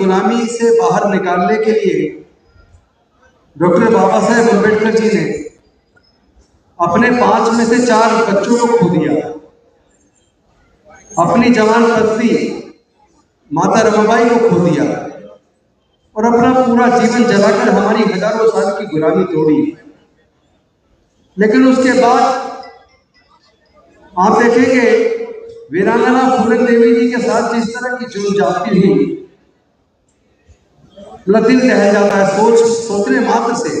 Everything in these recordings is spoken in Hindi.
गुलामी से बाहर निकालने के लिए डॉक्टर बाबा साहेब अम्बेडकर जी ने अपने 5 में से 4 बच्चों को खो दिया। अपनी जवान पत्नी माता रमाबाई को खो दिया और अपना पूरा जीवन जलाकर हमारी हजारों साल की गुलामी तोड़ी। लेकिन उसके बाद आप देखेंगे वीरांगना फूलन देवी जी के साथ जिस तरह की जुल्म जाती हुई, दिल दहल जाता है सोचने मात्र से।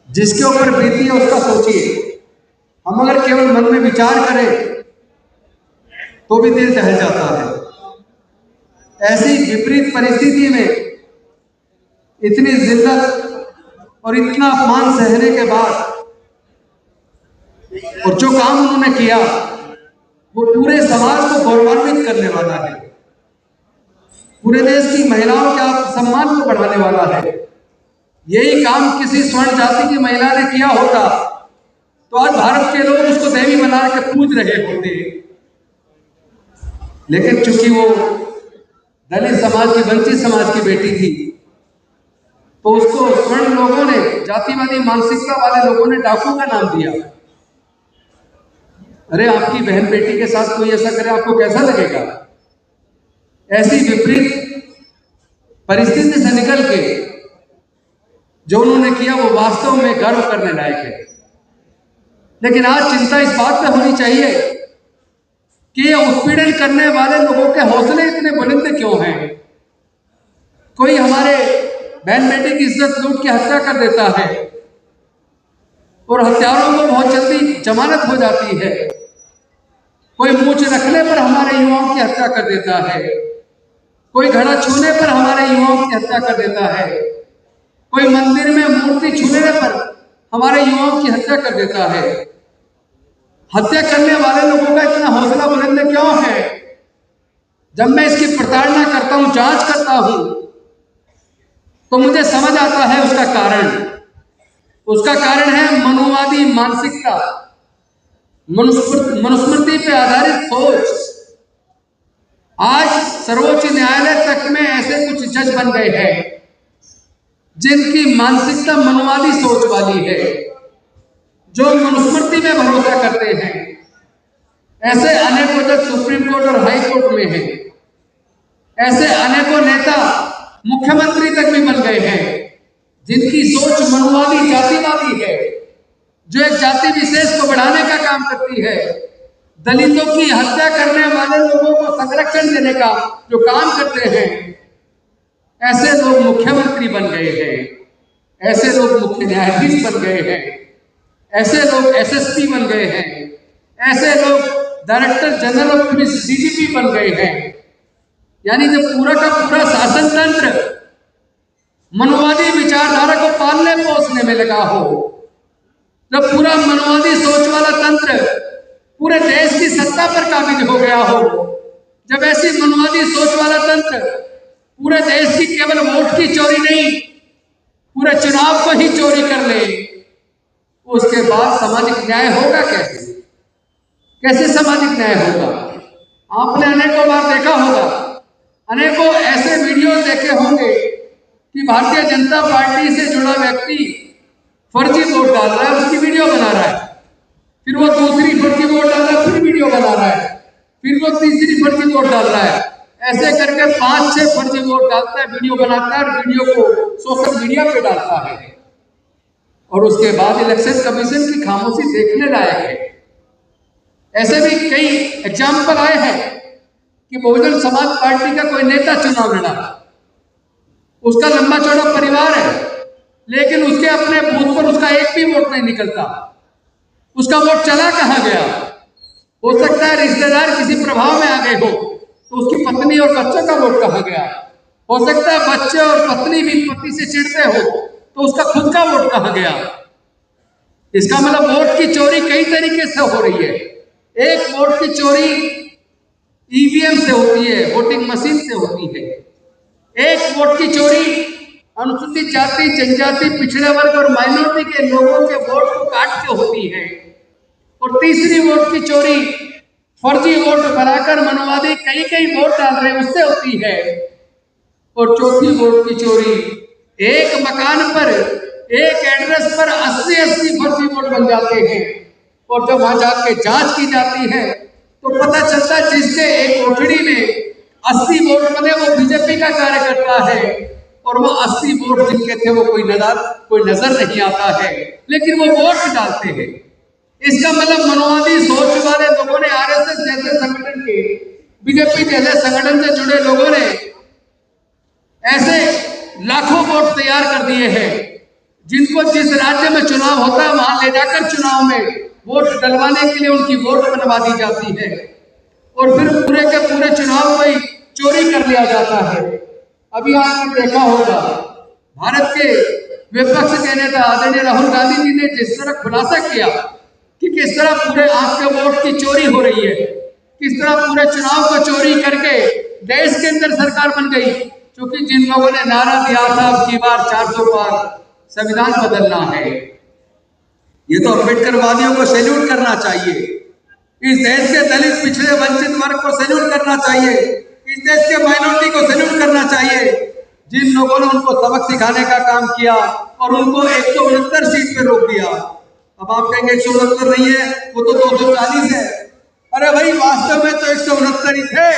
जिसके ऊपर बीती है उसका सोचिए। हम अगर केवल मन में विचार करें तो भी दिल दहल जाता है। ऐसी विपरीत परिस्थिति में इतनी जिल्लत और इतना अपमान सहने के बाद और जो काम उन्होंने किया वो पूरे समाज को गौरवान्वित करने वाला है, पूरे देश की महिलाओं के सम्मान को बढ़ाने वाला है। यही काम किसी स्वर्ण जाति की महिला ने किया होता तो आज भारत के लोग उसको देवी बना के पूज रहे होते। लेकिन चूंकि वो दलित समाज की, वंचित समाज की बेटी थी, तो उसको स्वर्ण लोगों ने, जातिवादी मानसिकता वाले लोगों ने डाकू का नाम दिया। अरे आपकी बहन बेटी के साथ कोई ऐसा करे आपको कैसा लगेगा? ऐसी विपरीत परिस्थिति से निकल के जो उन्होंने किया वो वास्तव में गर्व करने लायक है। लेकिन आज चिंता इस बात पे होनी चाहिए कि ये उत्पीड़न करने वाले लोगों के हौसले इतने बुलंद क्यों हैं? कोई हमारे बहन बेटी की इज्जत लूट के हत्या कर देता है और हत्यारों को बहुत जल्दी जमानत हो जाती है। कोई मूंछ रखने पर हमारे युवाओं की हत्या कर देता है, कोई घड़ा छूने पर हमारे युवाओं की हत्या कर देता है, कोई मंदिर में मूर्ति छूने पर हमारे युवाओं की हत्या कर देता है। हत्या करने वाले लोगों का इतना हौसला बुलंद क्यों है? जब मैं इसकी प्रताड़ना करता हूं, जांच करता हूं, तो मुझे समझ आता है उसका कारण। उसका कारण है मनुवादी मानसिकता, मनुस्मृति पे आधारित सोच। आज सर्वोच्च न्यायालय तक में ऐसे कुछ जज बन गए हैं जिनकी मानसिकता मनुवादी सोच वाली है, जो मनुस्मृति में भरोसा करते हैं। ऐसे अनेकों जज सुप्रीम कोर्ट और हाई कोर्ट में हैं। ऐसे अनेकों नेता मुख्यमंत्री तक भी बन गए हैं जिनकी सोच मनुवादी, जातिवादी है, जो एक जाति विशेष को बढ़ाने का काम करती है। दलितों की हत्या करने वाले लोगों को संरक्षण देने का जो काम करते हैं, ऐसे लोग मुख्यमंत्री बन गए हैं, ऐसे लोग मुख्य न्यायाधीश बन गए हैं, ऐसे लोग एसएसपी बन गए हैं, ऐसे लोग director general of police, DGP बन गए हैं। यानी जब पूरा का पूरा शासन तंत्र मनुवादी विचारधारा को पालने पोसने में लगा हो, जब पूरा मनुवादी सोच वाला तंत्र पूरे देश की सत्ता पर काबिज हो गया हो, जब ऐसी मनुवादी सोच वाला तंत्र पूरे देश की केवल वोट की चोरी नहीं, पूरे चुनाव को ही चोरी कर ले, उसके बाद सामाजिक न्याय होगा कैसे? कैसे सामाजिक न्याय होगा? आपने अनेकों बार देखा होगा, अनेकों ऐसे वीडियो देखे होंगे कि भारतीय जनता पार्टी से जुड़ा व्यक्ति फर्जी वोट डाल रहा है, उसकी वीडियो बना रहा है, फिर वो दूसरी फर्जी वोट डाल रहा है, फिर वीडियो बना रहा है, फिर वो तीसरी फर्जी वोट डाल रहा है। ऐसे करके 5-6 फर्जी वोट डालता है, वीडियो बनाता है और वीडियो को सोशल मीडिया पे डालता है। और उसके बाद इलेक्शन कमीशन की खामोशी देखने लायक है। ऐसे भी कई एग्जाम्पल आए हैं कि बहुजन समाज पार्टी का कोई नेता चुनाव लड़ा, उसका लंबा चौड़ा परिवार है, लेकिन उसके अपने बूथ पर उसका एक भी वोट नहीं निकलता। उसका वोट चला कहाँ गया? हो सकता है रिश्तेदार किसी प्रभाव में आ गए हो, तो उसकी पत्नी और बच्चों का वोट कहाँ गया? हो सकता है बच्चे और पत्नी भी पति से चिढ़ते हो, तो उसका खुद का वोट कहाँ गया? इसका मतलब वोट की चोरी कई तरीके से हो रही है। एक वोट की चोरी ईवीएम से होती है, वोटिंग मशीन से होती है। एक वोट की चोरी अनुसूचित जाति, जनजाति, पिछड़े वर्ग और माइनॉरिटी के लोगों के वोट को काट के होती है। और तीसरी वोट की चोरी फर्जी वोट बनाकर मनवादी कई वोट डाल रहे हैं, उससे होती है। और चौथी वोट की चोरी, एक मकान पर एक एड्रेस पर 80-80 फर्जी वोट बन जाते हैं और जब वहां जाके जांच की जाती है तो पता चलता है जिसके एक कोठड़ी में 80 वोट बने वो बीजेपी का कार्यकर्ता है और वो 80 वोट जिनके थे वो कोई नजर नहीं आता है, लेकिन वो वोट डालते हैं। इसका मतलब मनोवादी सोच वाले लोगों ने, आरएसएस जैसे संगठन के, बीजेपी जैसे संगठन से जुड़े लोगों ने ऐसे लाखों वोट तैयार कर दिए हैं जिनको जिस राज्य में चुनाव होता है वहां ले जाकर चुनाव में वोट डलवाने के लिए उनकी वोट बनवा दी जाती है और फिर पूरे के पूरे चुनाव में चोरी कर लिया जाता है। अभी आपने देखा होगा भारत के विपक्ष के नेता आदरणीय राहुल गांधी जी ने जिस तरह खुलासा किया कि किस तरह पूरे आपके वोट की चोरी हो रही है, किस तरह पूरे चुनाव को चोरी करके देश के अंदर सरकार बन गई, क्योंकि जिन लोगों ने नारा दिया था अब की बार 400 पार संविधान बदलना है। ये तो अम्बेडकर वादियों को सैल्यूट करना चाहिए, इस देश के दलित पिछड़े वंचित वर्ग को सैल्यूट करना चाहिए, इस देश के माइनॉरिटी को सैल्यूट करना चाहिए, जिन लोगों ने उनको सबक सिखाने का काम किया और उनको 169 सीट पे रोक दिया। अब आप कहेंगे 169 नहीं है, वो तो 240 है। अरे भाई वास्तव में तो 169 ही थे,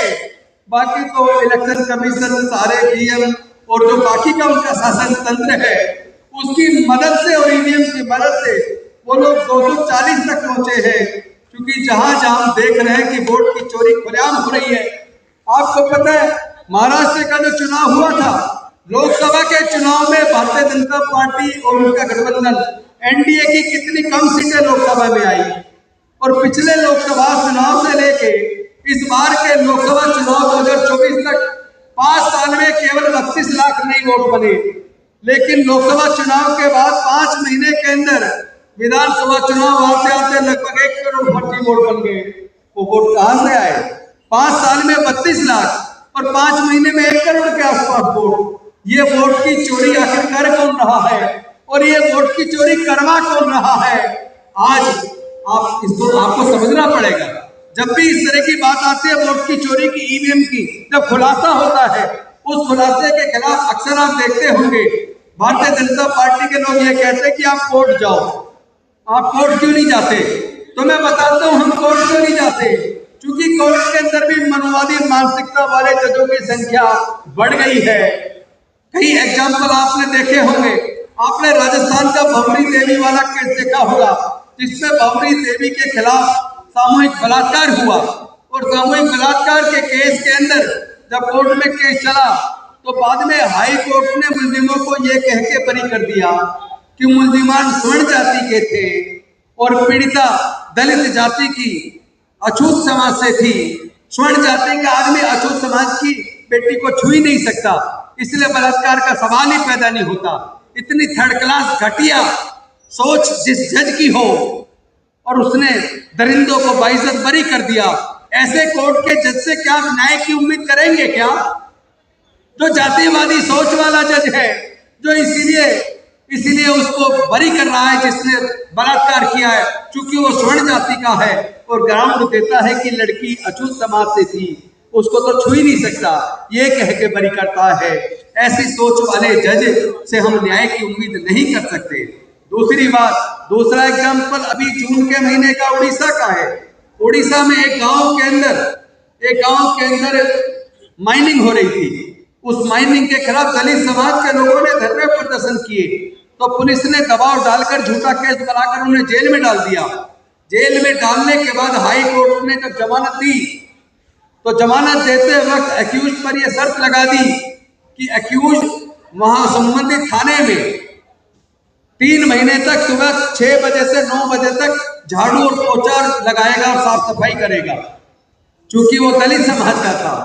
बाकी तो इलेक्शन कमीशन, सारे डीएम और जो बाकी का उनका शासन तंत्र है उसकी मदद से और ईवीएम की मदद से वो लोग 240 तक पहुंचे हैं, क्योंकि जहां जहां हम देख रहे हैं कि वोट की चोरी खुलेआम हो रही है। आपको पता है महाराष्ट्र का जो चुनाव हुआ था, लोकसभा के चुनाव में भारतीय जनता पार्टी और उनका गठबंधन एनडीए की कितनी कम सीटें लोकसभा में आई और पिछले लोकसभा चुनाव से लेके इस बार के लोकसभा चुनाव 2024 तक 5 साल में केवल 32 लाख नई वोट बने, लेकिन लोकसभा चुनाव के बाद 5 महीने के अंदर विधानसभा चुनाव आते आते लगभग 1 करोड़ फर्जी वोट बन गए। वो वोट कहां से आए? 5 साल में 32 लाख और 5 महीने में 1 करोड़ के आसपास वोट। ये वोट की चोरी आखिर कर कौन रहा है और ये वोट की चोरी करवा कौन रहा है? आज आप इसको आपको समझना पड़ेगा। जब भी इस तरह की बात आती है वोट की चोरी की, ईवीएम की, जब खुलासा होता है उस खुलासे के खिलाफ अक्सर आप देखते होंगे भारतीय जनता पार्टी के लोग ये कहते हैं कि आप कोर्ट जाओ। आप कोर्ट क्यों नहीं जाते? तो मैं बताता हूं हम कोर्ट क्यों नहीं जाते, क्योंकि कोर्ट के अंदर भी मनोवादी मानसिकता वाले जजों की संख्या बढ़ गई है। कई एग्जाम्पल आपने देखे होंगे, आपने राजस्थान का भवरी देवी वाला केस देखा होगा, जिसमें भवरी देवी के खिलाफ सामूहिक बलात्कार हुआ और सामूहिक बलात्कार के केस के अंदर जब कोर्ट में केस चला तो बाद में हाई कोर्ट ने मुलजिमों को यह कह के बरी कर दिया कि मुलजिमान स्वर्ण जाति के थे और पीड़िता दलित जाति की अछूत समाज से थी। स्वर्ण जाति का आदमी अछूत समाज की बेटी को छू ही नहीं सकता, इसलिए बलात्कार का सवाल ही पैदा नहीं होता। इतनी थर्ड क्लास घटिया सोच जिस जज की हो और उसने दरिंदों को बाइज्जत बरी कर दिया, ऐसे कोर्ट के जज से क्या न्याय की उम्मीद करेंगे? क्या जो जातिवादी सोच वाला जज है, जो इसीलिए उसको बरी कर रहा है जिसने बलात्कार किया है, क्योंकि वो स्वर्ण जाति का है और ग्राउंड देता है कि लड़की अछूत समाज से थी, उसको तो छू ही नहीं सकता, ये कह के बरी करता है। ऐसी सोच वाले जज से हम न्याय की उम्मीद नहीं कर सकते। दूसरी बात, दूसरा एग्जाम्पल अभी जून के महीने का उड़ीसा का है। उड़ीसा में एक गांव के अंदर माइनिंग हो रही थी। उस माइनिंग के खिलाफ दलित समाज के लोगों ने धरने प्रदर्शन किए तो पुलिस ने दबाव डालकर झूठा केस बनाकर उन्हें जेल में डाल दिया। जेल में डालने के बाद हाई कोर्ट ने जब जमानत दी तो जमानत देते वक्त एक्यूज पर यह शर्त लगा दी कि एक्यूज वहां संबंधित थाने में 3 महीने तक सुबह 6 बजे से 9 बजे तक झाड़ू और पोछा लगाएगा और साफ सफाई करेगा, क्योंकि वो दलित समाज का था।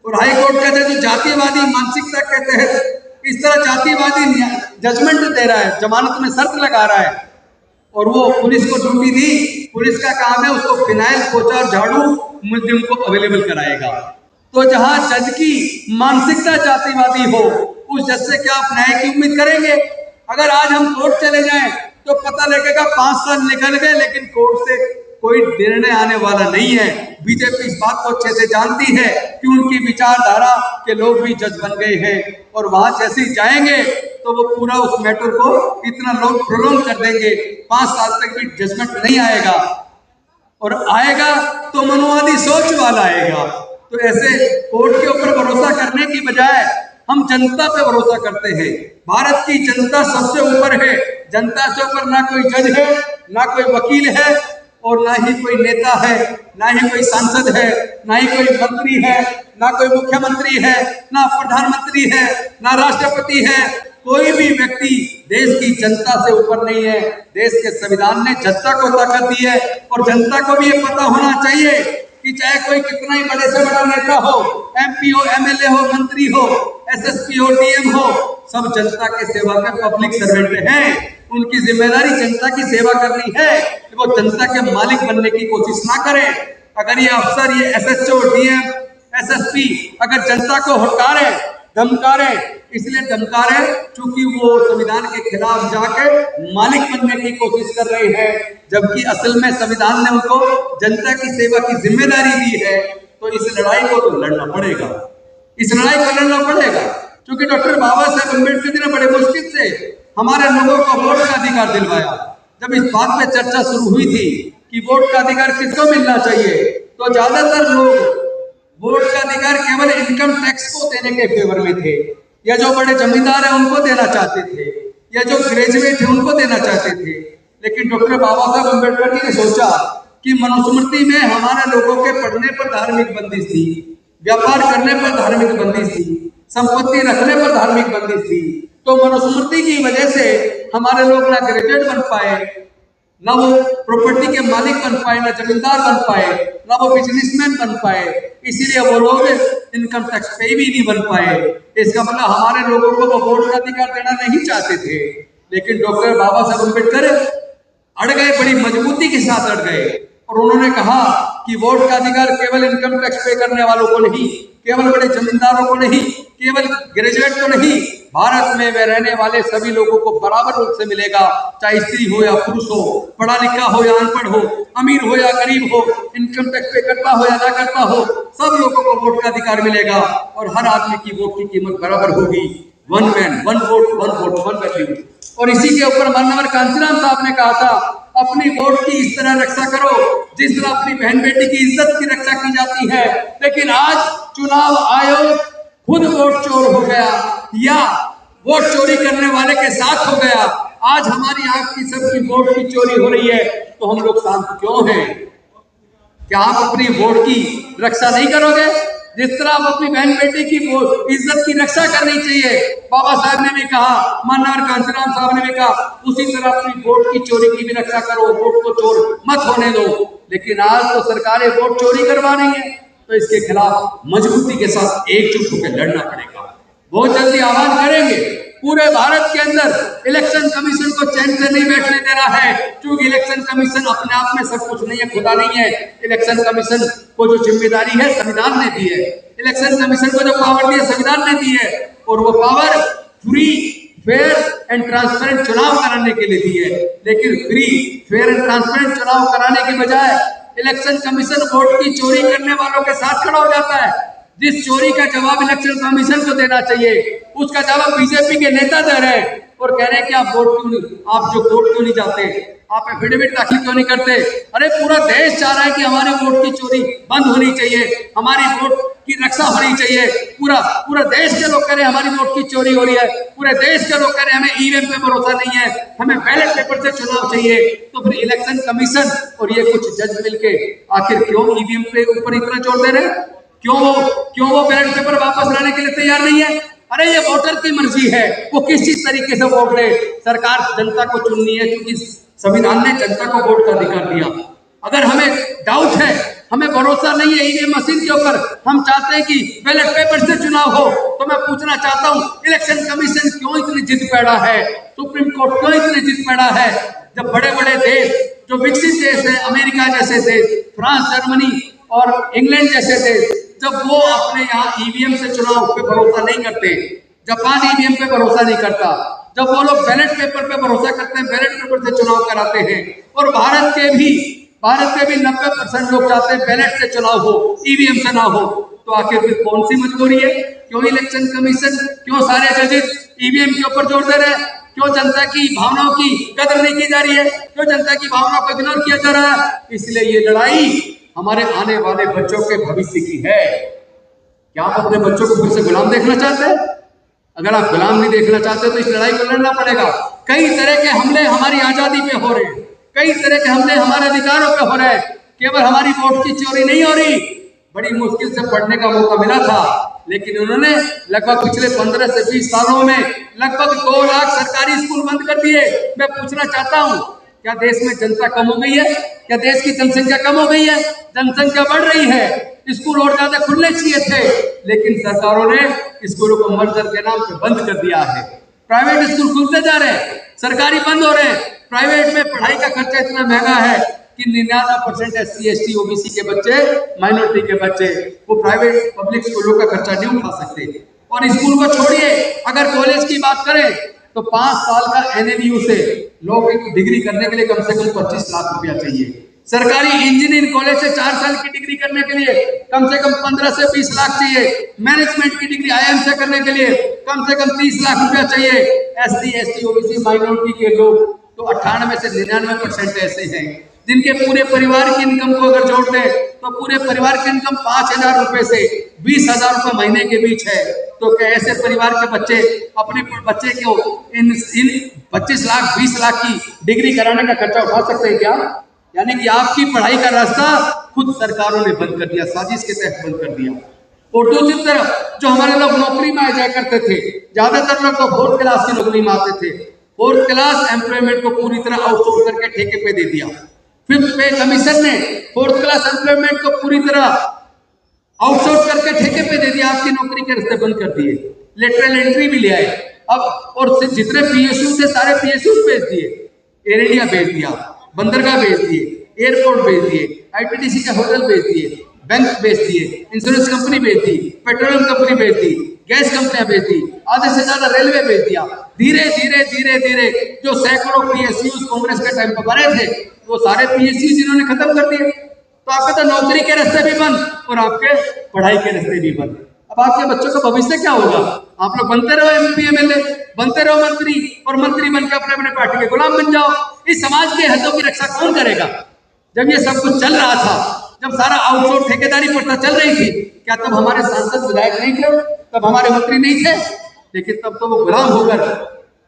और हाई कोर्ट का जज जातिवादी मानसिकता के तहत इस तरह जातिवादी जजमेंट दे रहा है, जमानत में शर्त लगा रहा है और वो पुलिस को ड्यूटी दी। पुलिस का काम है उसको फिनाइल, पोछा और झाड़ू मुलजिम को अवेलेबल कराएगा। तो जहां जज की मानसिकता जातिवादी हो, उस जज से क्या आप न्याय की उम्मीद करेंगे? अगर आज हम कोर्ट चले जाएं तो पता लगेगा 5 साल निकल गए, लेकिन कोर्ट से कोई निर्णय आने वाला नहीं है। बीजेपी इस बात को अच्छे से जानती है कि उनकी विचारधारा के लोग भी जज बन गए हैं और वहां जैसे ही जाएंगे तो वो पूरा उस मैटर को इतना लोग प्रोलॉन्ग कर देंगे, 5 साल तक भी जजमेंट नहीं आएगा, और आएगा तो मनोवादी सोच वाला आएगा। तो ऐसे कोर्ट के ऊपर भरोसा करने की बजाय हम जनता पे भरोसा करते हैं। भारत की जनता सबसे ऊपर है, जनता से ऊपर ना कोई जज है, ना कोई वकील है, और ना ही कोई नेता है, ना ही कोई सांसद है, ना ही कोई मंत्री है, ना कोई मुख्यमंत्री है, ना प्रधानमंत्री है, ना राष्ट्रपति है। कोई भी व्यक्ति देश की जनता से ऊपर नहीं है। देश के संविधान ने जनता को ताकत दी है और जनता को भी ये पता होना चाहिए कि चाहे कोई कितना ही बड़े से बड़ा नेता हो, MP हो, MLA हो, मंत्री हो, SSP हो, DM हो, सब जनता के सेवा के पब्लिक सर्वेंट हैं। उनकी जिम्मेदारी जनता की सेवा करनी है कि वो जनता के मालिक बनने की कोशिश ना करें। अगर ये अफसर, ये SHO, DM, SSP अगर जनता को हटकारे, धमकारे, इसलिए धमकारे क्योंकि वो संविधान के खिलाफ जाके मालिक बनने की कोशिश कर रहे हैं, जबकि असल में संविधान ने उनको जनता की सेवा की जिम्मेदारी दी है। तो इस लड़ाई को तो लड़ना पड़ेगा, इस लड़ाई को लड़ना पड़ेगा, क्योंकि डॉक्टर बाबा साहेब अम्बेडकर जी ने बड़े मुश्किल से हमारे लोगों को वोट का अधिकार दिलवाया। जब इस बात पे चर्चा शुरू हुई थी कि वोट का अधिकार किसको मिलना चाहिए, तो ज्यादातर लोग वोट का अधिकार केवल इनकम टैक्स को देने के फेवर में थे, या जो बड़े जमींदार हैं उनको देना चाहते थे, या जो ग्रेजुएट है उनको देना चाहते थे। लेकिन डॉक्टर बाबा साहब अम्बेडकर जी ने सोचा कि मनुस्मृति में हमारे लोगों के पढ़ने पर धार्मिक बंदिश थी, व्यापार करने पर धार्मिक बंदिश थी, संपत्ति रखने पर धार्मिक बंदिश थी। तो मनुस्मृति की वजह से हमारे लोग ना ग्रेजुएट बन पाए, ना वो प्रॉपर्टी के मालिक बन पाए, ना जमींदार बन पाए, ना वो बिजनेसमैन बन पाए, इसीलिए वो लोग इनकम टैक्स पे भी नहीं बन पाए। इसका मतलब हमारे लोगों को वो वोट का अधिकार देना नहीं चाहते थे। लेकिन डॉक्टर बाबा साहब अम्बेडकर अड़ गए, बड़ी मजबूती के साथ अड़ गए, और उन्होंने कहा कि वोट का अधिकार केवल इनकम टैक्स पे करने वालों को नहीं, केवल बड़े जमींदारों को नहीं, केवल ग्रेजुएट को नहीं, भारत में वे रहने वाले सभी लोगों को बराबर रूप से मिलेगा, चाहे स्त्री हो या पुरुष हो, पढ़ा लिखा हो या अनपढ़ हो, अमीर हो या गरीब हो, इनकम टैक्स पे करता हो या ना करता हो, सब लोगों को वोट का अधिकार मिलेगा और हर आदमी की वोट की कीमत बराबर होगी। One man one vote one value. और इसी के ऊपर माननीय कांचीराम साहब ने कहा था, अपनी वोट की इस तरह रक्षा करो जिस तरह अपनी बहन बेटी की इज्जत की रक्षा की जाती है। लेकिन आज चुनाव आयोग खुद वोट चोर हो गया या वोट चोरी करने वाले के साथ हो गया। आज हमारी आपकी सबकी वोट की चोरी हो रही है, तो हम लोग शांत क्यों हैं? क्या आप अपनी वोट की रक्षा नहीं करोगे? जिस तरह आप अपनी बहन बेटी की इज्जत की रक्षा करनी चाहिए, बाबा साहब ने भी कहा, माननीय कांचीराम साहब ने भी कहा, उसी तरह अपनी वोट की चोरी की भी रक्षा करो, वोट को चोर मत होने दो। लेकिन आज तो सरकारें वोट चोरी करवा रही है, तो इसके खिलाफ मजबूती के साथ एकजुट होकर लड़ना पड़ेगा। बहुत जल्दी आह्वान करेंगे, पूरे भारत के अंदर इलेक्शन कमीशन को चैन से नहीं बैठने देना है, क्योंकि इलेक्शन कमीशन अपने आप में सब कुछ नहीं है, खुदा नहीं है। इलेक्शन कमीशन को जो जिम्मेदारी है संविधान ने दी है, इलेक्शन कमीशन को जो पावर दी है संविधान ने दी है, और वो power free fair and transparent चुनाव कराने के लिए दी है। लेकिन फ्री फेयर एंड ट्रांसपेरेंट चुनाव कराने की बजाय इलेक्शन कमीशन वोट की चोरी करने वालों के साथ खड़ा हो जाता है। जिस चोरी का जवाब इलेक्शन कमीशन को देना चाहिए, उसका जवाब बीजेपी के नेता दे रहे हैं और कह रहे हैं कि आप वोट क्यों नहीं, आप जो वोट क्यों नहीं जाते, आप एफिडेविट दाखिल क्यों नहीं करते। अरे पूरा देश चाह रहा है कि हमारे वोट की चोरी बंद होनी चाहिए, हमारी वोट की रक्षा होनी चाहिए। पूरा देश के लोग कह रहे हैं हमारी वोट की चोरी हो रही है, पूरे देश के लोग कह रहे हैं हमें ईवीएम पे भरोसा नहीं है, हमें बैलेट पेपर से चुनाव चाहिए। तो फिर इलेक्शन कमीशन और ये कुछ जज मिलके आखिर क्यों ईवीएम पे ऊपर इतना जोर दे रहे हैं? क्यों वो बैलेट पेपर वापस लाने के लिए तैयार नहीं है? अरे ये वोटर की मर्जी है, वो किस चीज तरीके से वोट दे। सरकार जनता को चुननी है, क्योंकि संविधान ने जनता को वोट का अधिकार दिया। अगर हमें डाउट है, हमें भरोसा नहीं है ईवीएम मशीन के ऊपर, हम चाहते हैं कि बैलेट पेपर से चुनाव हो, तो मैं पूछना चाहता हूँ इलेक्शन कमीशन क्यों इतनी जिद पैदा है, सुप्रीम कोर्ट क्यों इतनी जिद पैदा है? जब बड़े बड़े देश जो विकसित देश है, अमेरिका जैसे देश, फ्रांस, जर्मनी और इंग्लैंड जैसे देश, जब वो अपने यहाँ ईवीएम से चुनाव पे भरोसा नहीं करते, जापान ईवीएम पे भरोसा नहीं करता, जब वो लोग बैलेट पेपर पे भरोसा करते हैं, बैलेट पेपर से चुनाव कराते हैं, और भारत के भी भारत के भी 90% लोग चाहते हैं बैलेट से चुनाव हो, ईवीएम से ना हो। तो आखिर फिर कौन सी मजबूरी है? क्यों इलेक्शन कमीशन, क्यों सारे जजेस ईवीएम के ऊपर जोर दे रहे हैं? क्यों जनता की भावनाओं की कदर नहीं की जा रही है? क्यों जनता की भावनाओं को इग्नोर किया जा रहा है? इसलिए ये लड़ाई हमारे आने वाले बच्चों के भविष्य की है। क्या आप अपने बच्चों को फिर से गुलाम देखना चाहते हैं? अगर आप गुलाम नहीं देखना चाहते तो इस लड़ाई को लड़ना पड़ेगा। कई तरह के हमले हमारी आजादी पे हो रहे हैं, कई तरह के हमले हमारे अधिकारों पे हो रहे हैं। केवल हमारी वोट की चोरी नहीं हो रही, बड़ी मुश्किल से पढ़ने का मौका मिला था, लेकिन उन्होंने लगभग पिछले 15 से 20 सालों में लगभग 2 लाख सरकारी स्कूल बंद कर दिए। मैं पूछना चाहता हूँ, क्या देश में जनता कम हो गई है? क्या देश की जनसंख्या कम हो गई है? जनसंख्या बढ़ रही है। स्कूल और ज्यादा खुलने चाहिए थे, लेकिन सरकारों ने स्कूलों को मर्जर के नाम पे बंद कर दिया है। प्राइवेट स्कूल खुलते जा रहे हैं, सरकारी बंद हो रहे हैं। प्राइवेट में पढ़ाई का खर्चा इतना महंगा है कि 99% SC ST OBC के बच्चे, माइनॉरिटी के बच्चे, वो प्राइवेट पब्लिक स्कूलों का खर्चा नहीं उठा सकते। और स्कूल को छोड़िए, अगर कॉलेज की बात करें तो 5 साल का NLU से लोग एक डिग्री करने के लिए कम से कम 25 लाख रुपया चाहिए। सरकारी इंजीनियरिंग कॉलेज से 4 साल की डिग्री करने के लिए कम से कम 15 से 20 लाख चाहिए। मैनेजमेंट की डिग्री IIM से करने के लिए कम से कम 30 लाख रुपया चाहिए। SC ST OBC माइनॉरिटी के लोग तो 98 से 99% ऐसे हैं जिनके पूरे परिवार की इनकम को अगर जोड़ दें तो पूरे परिवार की इनकम 5,000 रुपए से 20,000 रुपए महीने के बीच है। तो क्या ऐसे परिवार के बच्चे अपने बच्चे को इन 25 लाख 20 लाख की डिग्री कराने का खर्चा उठा सकते हैं क्या? यानी कि आपकी पढ़ाई का रास्ता खुद सरकारों ने बंद कर दिया, साजिश के तहत बंद कर दिया। और दूसरी तरफ जो हमारे लोग नौकरी में आ जाया करते थे, ज्यादातर लोग तो 4th क्लास की नौकरी में आते थे। 4th क्लास एम्प्लॉयमेंट को पूरी तरह आउटसोर्स करके ठेके पे दे दिया। 5th पे कमीशन ने 4th क्लास एम्प्लॉयमेंट को पूरी तरह आउटसोर्स करके ठेके पे दे दिया, आपकी नौकरी के रास्ते बंद कर दिए। लेटरल एंट्री भी ले आए अब, और जितने PSU थे सारे PSU भेज दिए, एयर इंडिया भेज दिया, बंदरगाह भेज दिए, एयरपोर्ट भेज दिए, ITDC के होटल भेज दिए, बैंक भेज दिए, इंश्योरेंस कंपनी भेज दी, पेट्रोलियम कंपनी भेज दी, गैस कंपनियां भेज दी, आधे से ज्यादा रेलवे भेज दिया। धीरे धीरे धीरे धीरे जो सैकड़ों PSUs कांग्रेस के टाइम पर बने थे, वो सारे PSUs इन्होंने खत्म कर दिए। तो आपके तो नौकरी के रास्ते भी बंद और आपके पढ़ाई के रास्ते भी बंद। अब आपके बच्चों का भविष्य क्या होगा? आप लोग बनते रहो MP MLA, बनते रहो मंत्री, और मंत्री बनकर अपने अपने पार्टी के गुलाम बन जाओ। इस समाज के हितों की रक्षा कौन करेगा? जब ये सब कुछ चल रहा था, जब सारा आउटसोर्स ठेकेदारी प्रथा चल रही थी, क्या तब हमारे सांसद विधायक नहीं थे? तब हमारे मंत्री नहीं थे? लेकिन तब तो वो गुलाम होकर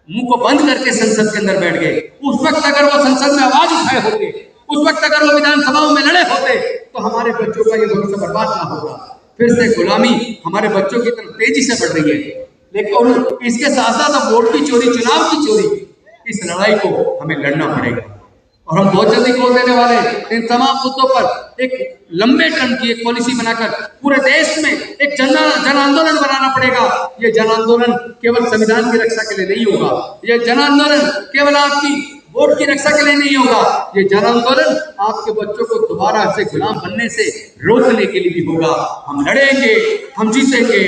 मुंह को बंद करके संसद के अंदर बैठ गए। उस वक्त अगर वो संसद में आवाज उठाए होते, उस वक्त अगर वो विधानसभाओं में लड़े होते, तो हमारे बच्चों का ये भविष्य बर्बाद ना होता। फिर से गुलामी हमारे बच्चों की तरफ तेजी से बढ़ रही है। लेकिन इसके साथ साथ अब वोट की चोरी, चुनाव की चोरी, इस लड़ाई को हमें लड़ना पड़ेगा। और हम बहुत जल्दी बोल देने वाले इन तमाम मुद्दों पर एक लंबे टर्म की एक पॉलिसी बनाकर पूरे देश में एक जन आंदोलन बनाना पड़ेगा। ये जन आंदोलन केवल संविधान की रक्षा के लिए नहीं होगा, ये जन आंदोलन केवल आपकी वोट की रक्षा के लिए नहीं होगा, ये जन आंदोलन आपके बच्चों को दोबारा से गुलाम बनने से रोकने के लिए भी होगा। हम लड़ेंगे, हम जीतेंगे।